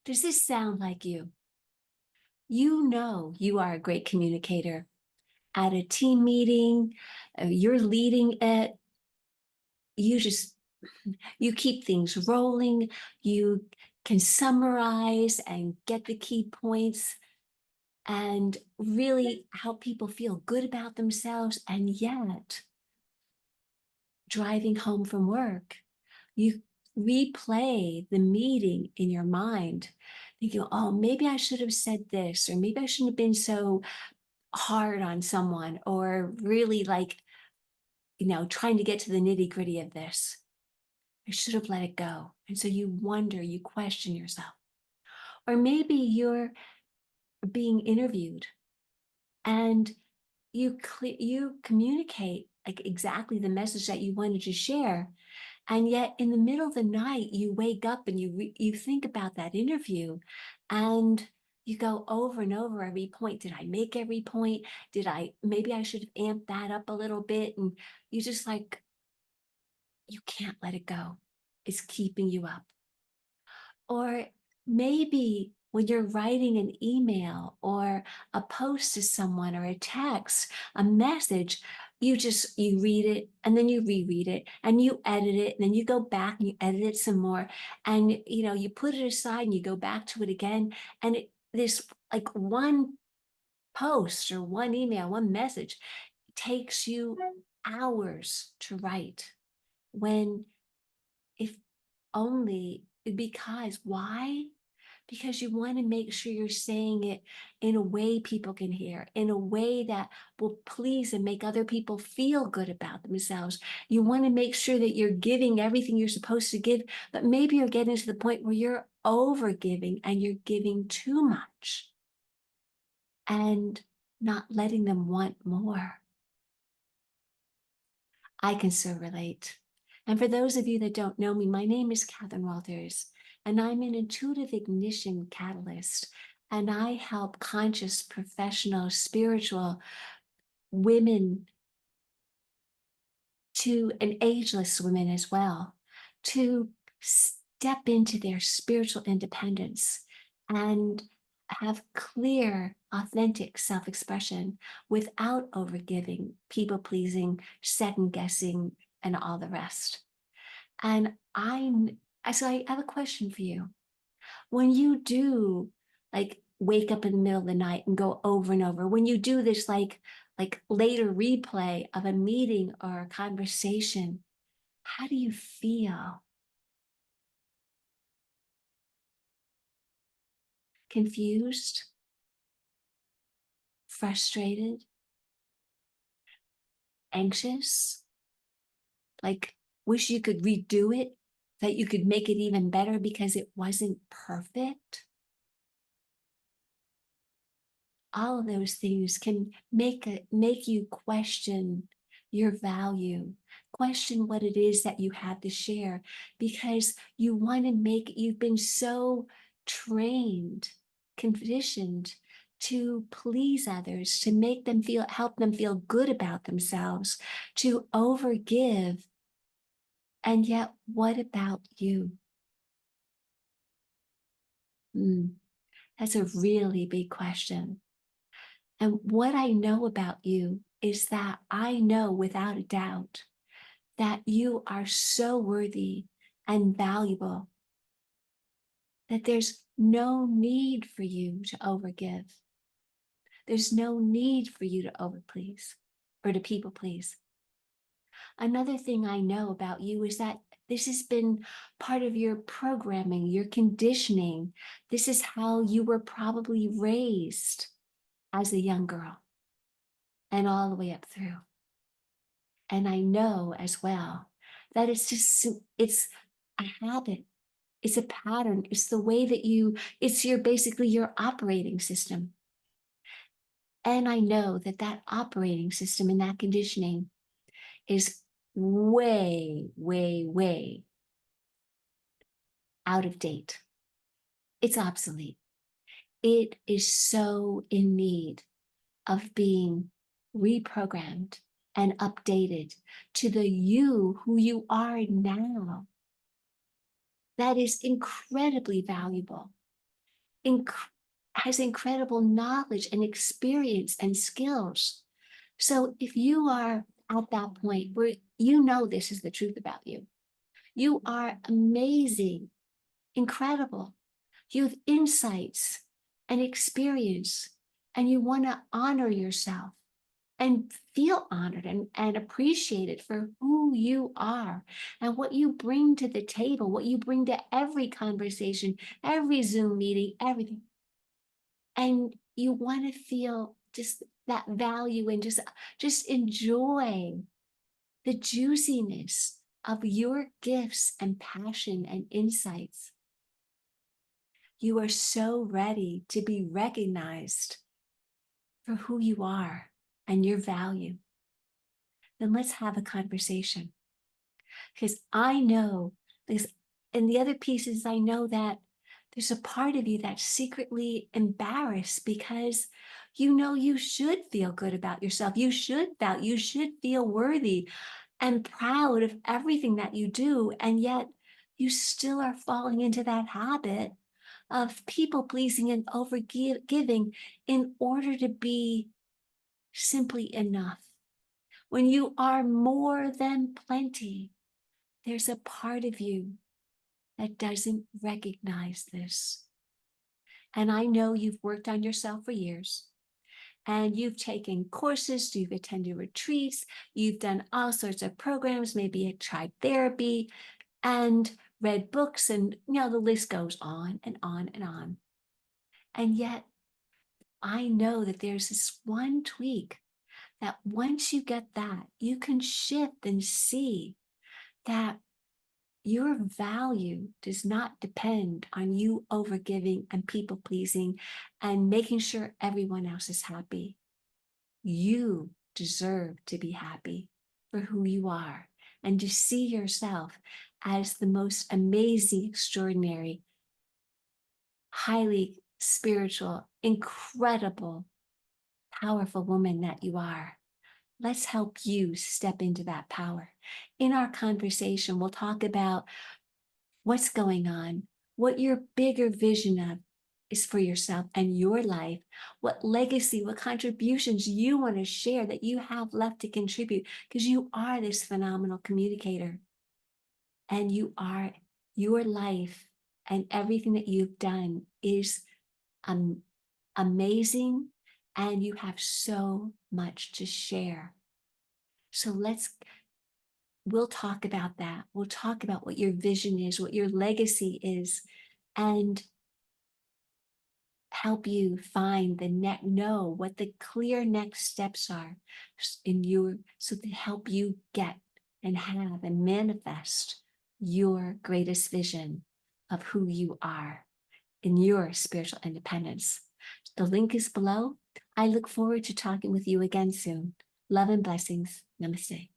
Does this sound like you? You know you are a great communicator. At a team meeting, you're leading it. You just you keep things rolling. You can summarize and get the key points and really help people feel good about themselves. And yet, driving home from work, you replay the meeting in your mind, thinking, oh, maybe I should have said this, or maybe I shouldn't have been so hard on someone, or really trying to get to the nitty gritty of this. I should have let it go. And so you wonder, you question yourself. Or maybe you're being interviewed and you communicate like exactly the message that you wanted to share. And yet in the middle of the night, you wake up and you think about that interview and you go over and over every point. Did I make every point? Maybe I should have amped that up a little bit. And you just you can't let it go. It's keeping you up. Or maybe when you're writing an email or a post to someone or a text, a message, you read it and then you reread it and you edit it and then you go back and you edit it some more and you put it aside and you go back to it again and this like one post or one email, one message takes you hours to write when if only because why? Because you want to make sure you're saying it in a way people can hear, in a way that will please and make other people feel good about themselves. You want to make sure that you're giving everything you're supposed to give, but maybe you're getting to the point where you're over giving and you're giving too much and not letting them want more. I can so relate. And for those of you that don't know me, my name is Catherine Walters, and I'm an intuitive ignition catalyst. And I help conscious, professional, spiritual women and ageless women as well to step into their spiritual independence and have clear, authentic self expression without overgiving, people pleasing, second guessing, and all the rest. And so I have a question for you. When you do wake up in the middle of the night and go over and over, when you do this later replay of a meeting or a conversation, how do you feel? Confused? Frustrated? Anxious? Like wish you could redo it, that you could make it even better because it wasn't perfect? All of those things can make you question your value, question what it is that you have to share, because you've been so trained, conditioned to please others, to help them feel good about themselves, to overgive. And yet, what about you? That's a really big question. And what I know about you is that I know without a doubt that you are so worthy and valuable that there's no need for you to overgive. There's no need for you to overplease or to people please. Another thing I know about you is that this has been part of your programming, your conditioning. This is how you were probably raised as a young girl and all the way up through. And I know as well that it's a habit. It's a pattern. It's the way that it's basically your operating system. And I know that operating system and that conditioning is way, way, way out of date. It's obsolete. It is so in need of being reprogrammed and updated to the you who you are now. That is incredibly valuable. inc- has incredible knowledge and experience and skills. So if you are at that point where you know this is the truth about you, you are amazing, incredible. You have insights and experience, and you want to honor yourself and feel honored and appreciated for who you are and what you bring to the table, what you bring to every conversation, every Zoom meeting, everything. And you want to feel just that value and just enjoy the juiciness of your gifts and passion and insights. You are so ready to be recognized for who you are and your value. Then let's have a conversation. Because I know this, and the other piece is I know that there's a part of you that's secretly embarrassed because you know you should feel good about yourself. You should feel worthy and proud of everything that you do. And yet you still are falling into that habit of people pleasing and over giving in order to be simply enough. When you are more than plenty, there's a part of you that doesn't recognize this. And I know you've worked on yourself for years and you've taken courses, you've attended retreats, you've done all sorts of programs, maybe you tried therapy and read books, and the list goes on and on and on. And yet I know that there's this one tweak that once you get that, you can shift and see that your value does not depend on you overgiving and people pleasing and making sure everyone else is happy. You deserve to be happy for who you are and to see yourself as the most amazing, extraordinary, highly spiritual, incredible, powerful woman that you are. Let's help you step into that power. In our conversation, we'll talk about what's going on, what your bigger vision of is for yourself and your life, what legacy, what contributions you want to share that you have left to contribute, because you are this phenomenal communicator and you are your life and everything that you've done is amazing and you have so much to share. So we'll talk about that. We'll talk about what your vision is, what your legacy is, and help you find know what the clear next steps are so to help you get and have and manifest your greatest vision of who you are in your spiritual independence. The link is below. I look forward to talking with you again soon. Love and blessings. Namaste.